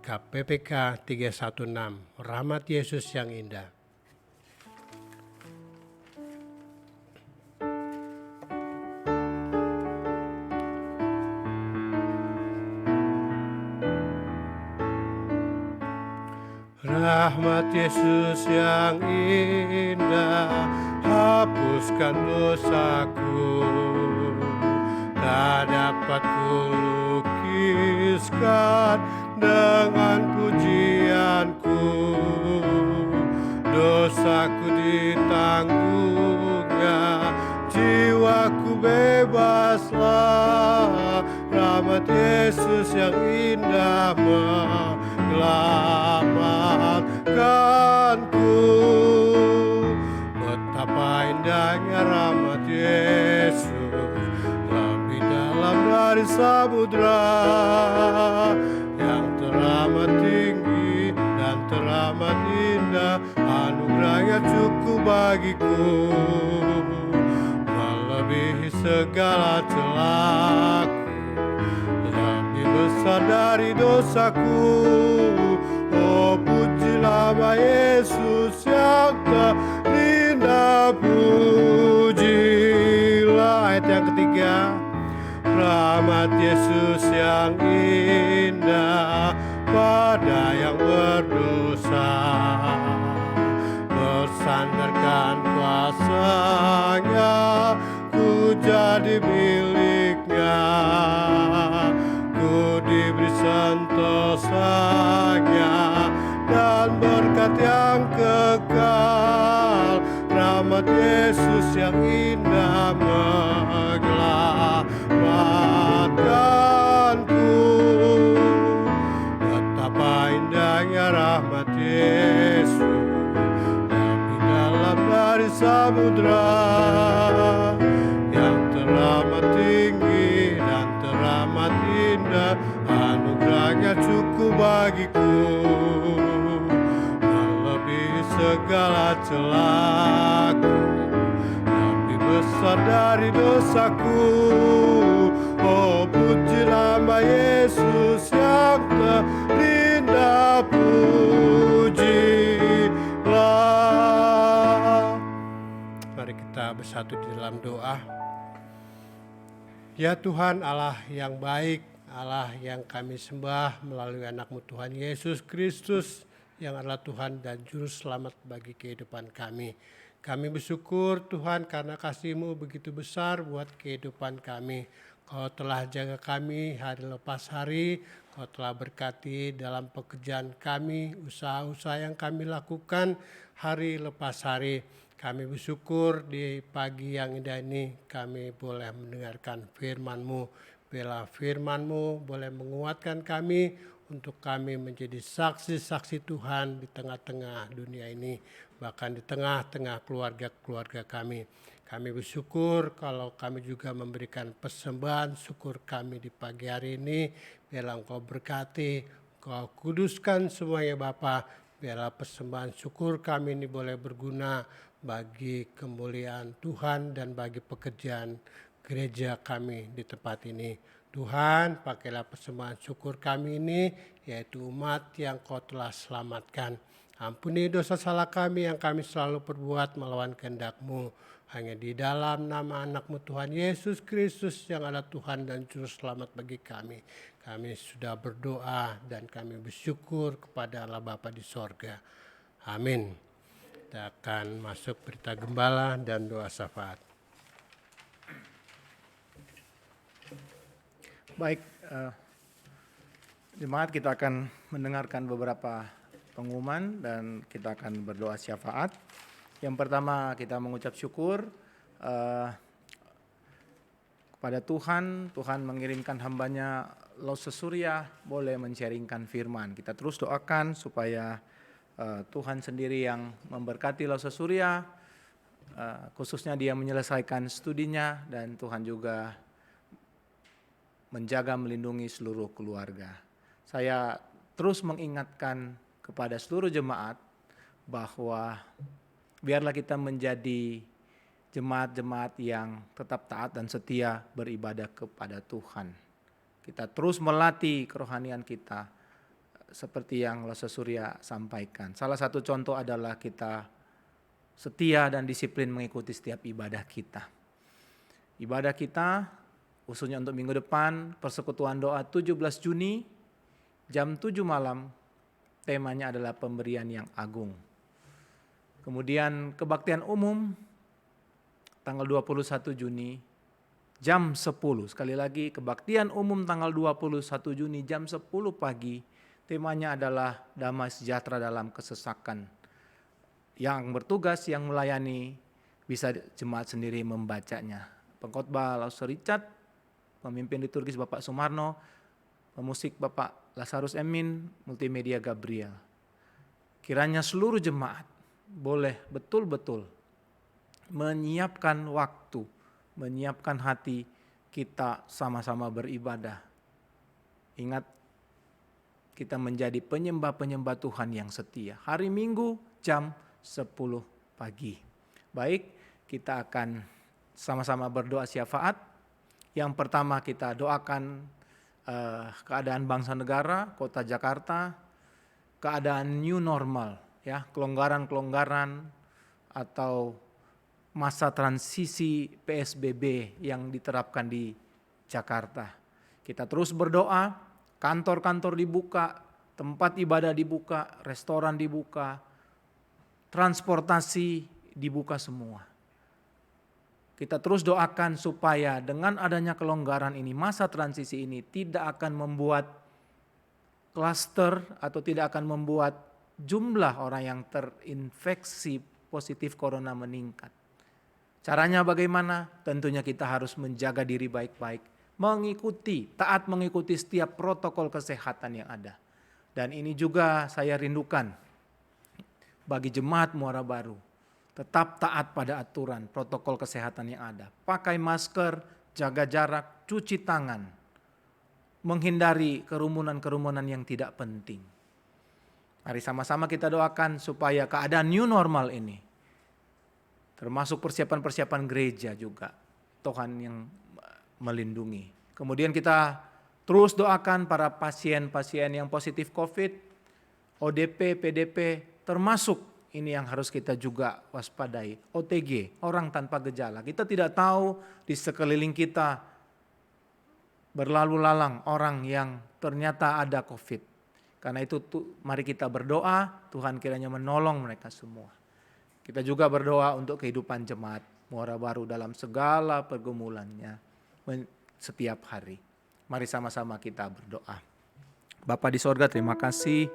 KPPK 316, Rahmat Yesus yang Indah. Rahmat Yesus yang indah, hapuskan dosaku. Tak dapat kulukiskan dengan pujianku. Dosaku ditanggungnya, jiwaku bebaslah. Rahmat Yesus yang indah menyelamatkanku. Betapa indahnya rahmat Yesus, dari samudra yang teramat tinggi dan teramat indah. Anugerahnya cukup bagiku, melebihi segala celaku, lebih besar dari dosaku. Oh, pujilah nama Yesus yang terindah, pujilah. Ayat yang ketiga, rahmat Yesus yang indah pada yang berdosa, bersandarkan kuasa-Nya, ku jadi milik-Nya, ku diberi sentosa-Nya dan berkat yang kekal. Rahmat Yesus yang indah menyelamatkanku. Betapa indahnya rahmat Yesus, lebih dalam dari samudra, yang teramat tinggi dan teramat indah. Anugerahnya cukup bagiku, celaku, lebih besar dari dosaku. Oh, puji nama Yesus yang terindah, pujilah. Mari kita bersatu di dalam doa. Ya Tuhan, Allah yang baik, Allah yang kami sembah melalui anak-Mu Tuhan Yesus Kristus yang adalah Tuhan dan Juru Selamat bagi kehidupan kami. Kami bersyukur Tuhan karena kasih-Mu begitu besar buat kehidupan kami. Kau telah jaga kami hari lepas hari, Kau telah berkati dalam pekerjaan kami, usaha-usaha yang kami lakukan hari lepas hari. Kami bersyukur di pagi yang indah ini kami boleh mendengarkan firman-Mu. Bila firman-Mu boleh menguatkan kami untuk kami menjadi saksi-saksi Tuhan di tengah-tengah dunia ini, bahkan di tengah-tengah keluarga-keluarga kami. Kami bersyukur kalau kami juga memberikan persembahan syukur kami di pagi hari ini. Biarlah Engkau berkati, Engkau kuduskan semuanya Bapa. Biarlah persembahan syukur kami ini boleh berguna bagi kemuliaan Tuhan dan bagi pekerjaan gereja kami di tempat ini. Tuhan, pakailah persembahan syukur kami ini, yaitu umat yang Kau telah selamatkan. Ampuni dosa salah kami yang kami selalu perbuat melawan kehendak-Mu. Hanya di dalam nama anak-Mu Tuhan Yesus Kristus yang adalah Tuhan dan Juru Selamat bagi kami. Kami sudah berdoa dan kami bersyukur kepada Allah Bapa di sorga. Amin. Kita akan masuk berita gembala dan doa syafaat. Baik, jemaat, kita akan mendengarkan beberapa pengumuman dan kita akan berdoa syafaat. Yang pertama, kita mengucap syukur kepada Tuhan. Tuhan mengirimkan hambanya Lause Surya boleh men-sharingkan firman. Kita terus doakan supaya Tuhan sendiri yang memberkati Lause Surya, khususnya dia menyelesaikan studinya, dan Tuhan juga menjaga melindungi seluruh keluarga. Saya terus mengingatkan kepada seluruh jemaat bahwa biarlah kita menjadi jemaat-jemaat yang tetap taat dan setia beribadah kepada Tuhan. Kita terus melatih kerohanian kita seperti yang Lause Surya sampaikan. Salah satu contoh adalah kita setia dan disiplin mengikuti setiap ibadah kita. Ibadah kita khususnya untuk minggu depan, persekutuan doa 17 Juni jam 7 malam, temanya adalah pemberian yang agung. Kemudian kebaktian umum tanggal 21 Juni jam 10. Sekali lagi, kebaktian umum tanggal 21 Juni jam 10 pagi. Temanya adalah damai sejahtera dalam kesesakan. Yang bertugas, yang melayani, bisa jemaat sendiri membacanya. Pengkhotbah Lause Richard, pemimpin liturgis Bapak Sumarno, pemusik Bapak Lazarus Emin, multimedia Gabriel. Kiranya seluruh jemaat boleh betul-betul menyiapkan waktu, menyiapkan hati kita sama-sama beribadah. Ingat, kita menjadi penyembah-penyembah Tuhan yang setia. Hari Minggu jam 10 pagi. Baik, kita akan sama-sama berdoa syafaat. Yang pertama kita doakan keadaan bangsa negara, kota Jakarta, keadaan new normal, ya, kelonggaran-kelonggaran atau masa transisi PSBB yang diterapkan di Jakarta. Kita terus berdoa. Kantor-kantor dibuka, tempat ibadah dibuka, restoran dibuka, transportasi dibuka semua. Kita terus doakan supaya dengan adanya kelonggaran ini, masa transisi ini tidak akan membuat klaster atau tidak akan membuat jumlah orang yang terinfeksi positif corona meningkat. Caranya bagaimana? Tentunya kita harus menjaga diri baik-baik. Taat mengikuti setiap protokol kesehatan yang ada. Dan ini juga saya rindukan bagi jemaat Muara Baru. Tetap taat pada aturan protokol kesehatan yang ada. Pakai masker, jaga jarak, cuci tangan. Menghindari kerumunan-kerumunan yang tidak penting. Mari sama-sama kita doakan supaya keadaan new normal ini termasuk persiapan-persiapan gereja juga. Tuhan yang melindungi. Kemudian kita terus doakan para pasien-pasien yang positif COVID, ODP, PDP, termasuk ini yang harus kita juga waspadai, OTG, orang tanpa gejala. Kita tidak tahu di sekeliling kita berlalu lalang orang yang ternyata ada COVID. Karena itu mari kita berdoa, Tuhan kiranya menolong mereka semua. Kita juga berdoa untuk kehidupan jemaat Muara Baru dalam segala pergumulannya setiap hari. Mari sama-sama kita berdoa. Bapa di sorga, terima kasih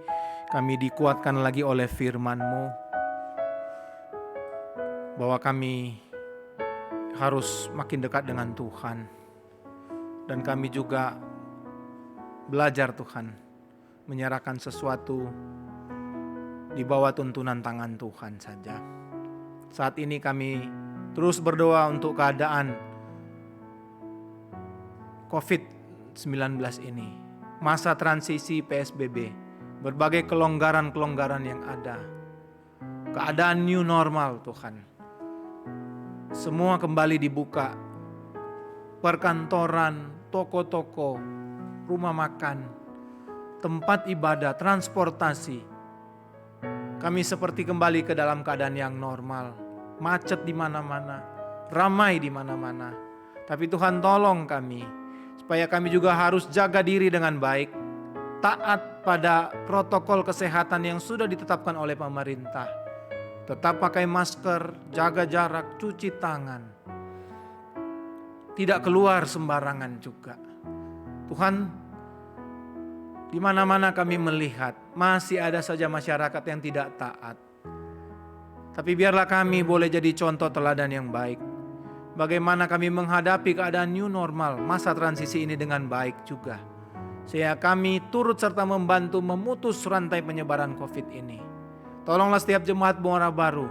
kami dikuatkan lagi oleh firman-Mu bahwa kami harus makin dekat dengan Tuhan. Dan kami juga belajar Tuhan menyerahkan sesuatu di bawah tuntunan tangan Tuhan saja. Saat ini kami terus berdoa untuk keadaan COVID-19 ini, masa transisi PSBB, berbagai kelonggaran-kelonggaran yang ada, keadaan new normal Tuhan. Semua kembali dibuka, perkantoran, toko-toko, rumah makan, tempat ibadah, transportasi. Kami seperti kembali ke dalam keadaan yang normal, macet di mana-mana, ramai di mana-mana. Tapi Tuhan tolong kami, supaya kami juga harus jaga diri dengan baik, taat pada protokol kesehatan yang sudah ditetapkan oleh pemerintah. Tetap pakai masker, jaga jarak, cuci tangan. Tidak keluar sembarangan juga. Tuhan, di mana-mana kami melihat masih ada saja masyarakat yang tidak taat. Tapi biarlah kami boleh jadi contoh teladan yang baik. Bagaimana kami menghadapi keadaan new normal, masa transisi ini dengan baik juga. Sehingga kami turut serta membantu memutus rantai penyebaran COVID ini. Tolonglah setiap jemaat Muara Baru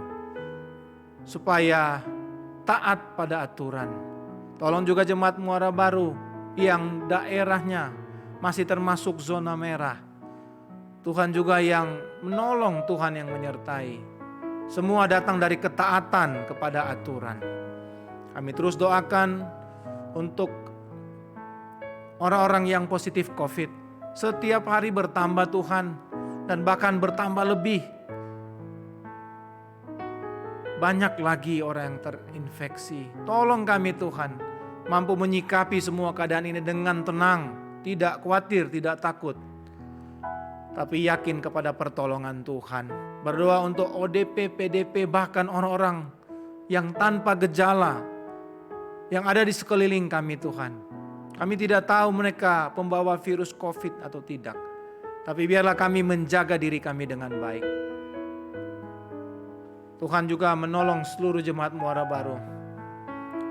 supaya taat pada aturan. Tolong juga jemaat Muara Baru yang daerahnya masih termasuk zona merah. Tuhan juga yang menolong, Tuhan yang menyertai. Semua datang dari ketaatan kepada aturan. Kami terus doakan untuk orang-orang yang positif COVID. Setiap hari bertambah Tuhan, dan bahkan bertambah lebih. Banyak lagi orang yang terinfeksi. Tolong kami Tuhan, mampu menyikapi semua keadaan ini dengan tenang. Tidak khawatir, tidak takut. Tapi yakin kepada pertolongan Tuhan. Berdoa untuk ODP, PDP, bahkan orang-orang yang tanpa gejala yang ada di sekeliling kami Tuhan. Kami tidak tahu mereka pembawa virus COVID atau tidak. Tapi biarlah kami menjaga diri kami dengan baik. Tuhan juga menolong seluruh jemaat Muara Baru.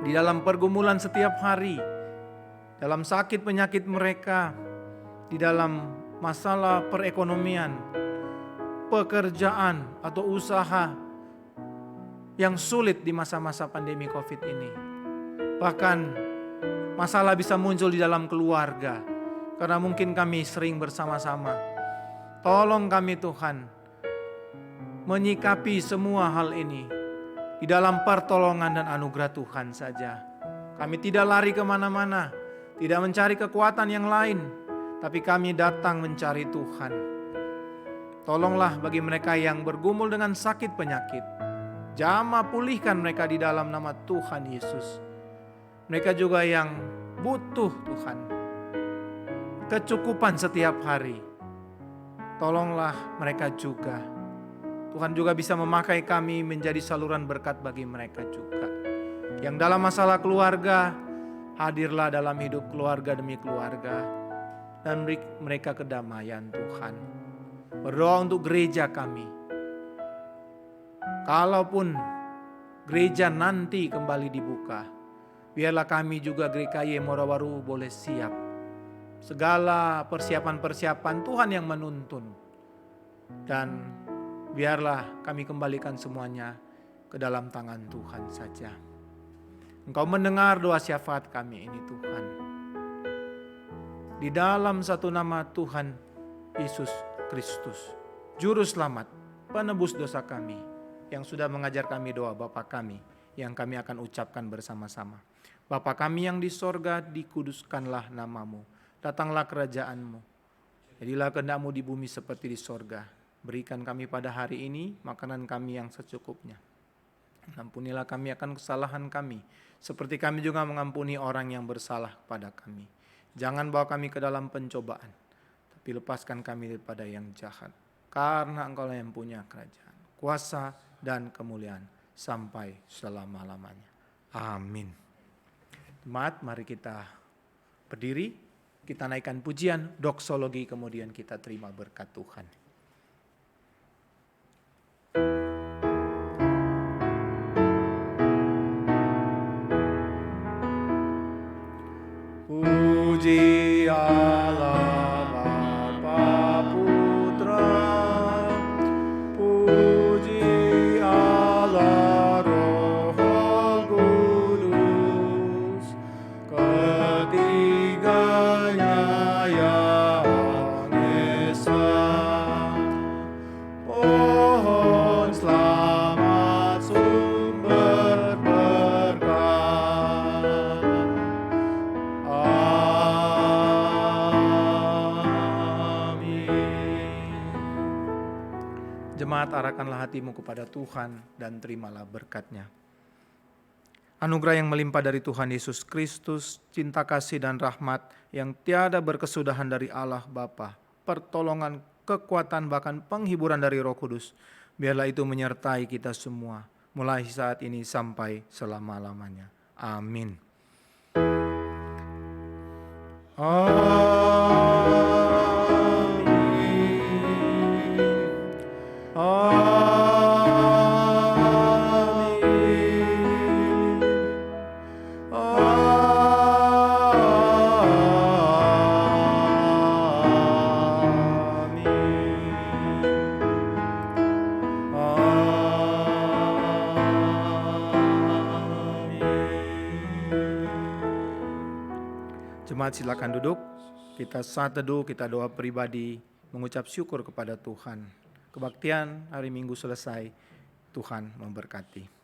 Di dalam pergumulan setiap hari. Dalam sakit penyakit mereka. Di dalam masalah perekonomian. Pekerjaan atau usaha yang sulit di masa-masa pandemi COVID ini. Bahkan masalah bisa muncul di dalam keluarga. Karena mungkin kami sering bersama-sama. Tolong kami Tuhan menyikapi semua hal ini di dalam pertolongan dan anugerah Tuhan saja. Kami tidak lari kemana-mana, tidak mencari kekuatan yang lain, tapi kami datang mencari Tuhan. Tolonglah bagi mereka yang bergumul dengan sakit penyakit. Jamah pulihkan mereka di dalam nama Tuhan Yesus. Mereka juga yang butuh Tuhan kecukupan setiap hari. Tolonglah mereka juga. Tuhan juga bisa memakai kami menjadi saluran berkat bagi mereka juga. Yang dalam masalah keluarga, hadirlah dalam hidup keluarga demi keluarga. Dan beri mereka kedamaian Tuhan. Berdoa untuk gereja kami. Kalaupun gereja nanti kembali dibuka, biarlah kami juga GKY Muara Baru boleh siap. Segala persiapan-persiapan Tuhan yang menuntun. Dan biarlah kami kembalikan semuanya ke dalam tangan Tuhan saja. Engkau mendengar doa syafaat kami ini Tuhan. Di dalam satu nama Tuhan Yesus Kristus, Juru Selamat, penebus dosa kami, yang sudah mengajar kami doa Bapa kami yang kami akan ucapkan bersama-sama. Bapa kami yang di sorga, dikuduskanlah namamu. Datanglah kerajaan-Mu. Jadilah kehendak-Mu di bumi seperti di sorga. Berikan kami pada hari ini makanan kami yang secukupnya. Ampunilah kami akan kesalahan kami, seperti kami juga mengampuni orang yang bersalah kepada kami. Jangan bawa kami ke dalam pencobaan, tapi lepaskan kami daripada yang jahat. Karena Engkaulah yang punya kerajaan, kuasa, dan kemuliaan sampai selama-lamanya. Amin. Jemaat, mari kita berdiri, kita naikkan pujian, doksologi, kemudian kita terima berkat Tuhan. Puji Allah Bapa Putra, puji Allah Roh Kudus, ketiganya yang esa. Pohon selamat sumber berkah. Jemaat, arahkanlah hatimu kepada Tuhan dan terimalah berkat-Nya. Anugerah yang melimpah dari Tuhan Yesus Kristus, cinta kasih dan rahmat yang tiada berkesudahan dari Allah Bapa, pertolongan, kekuatan, bahkan penghiburan dari Roh Kudus, biarlah itu menyertai kita semua, mulai saat ini sampai selama-lamanya. Amin. Jemaat, silakan duduk. Kita saat teduh, kita doa pribadi, mengucap syukur kepada Tuhan. Kebaktian hari Minggu selesai, Tuhan memberkati.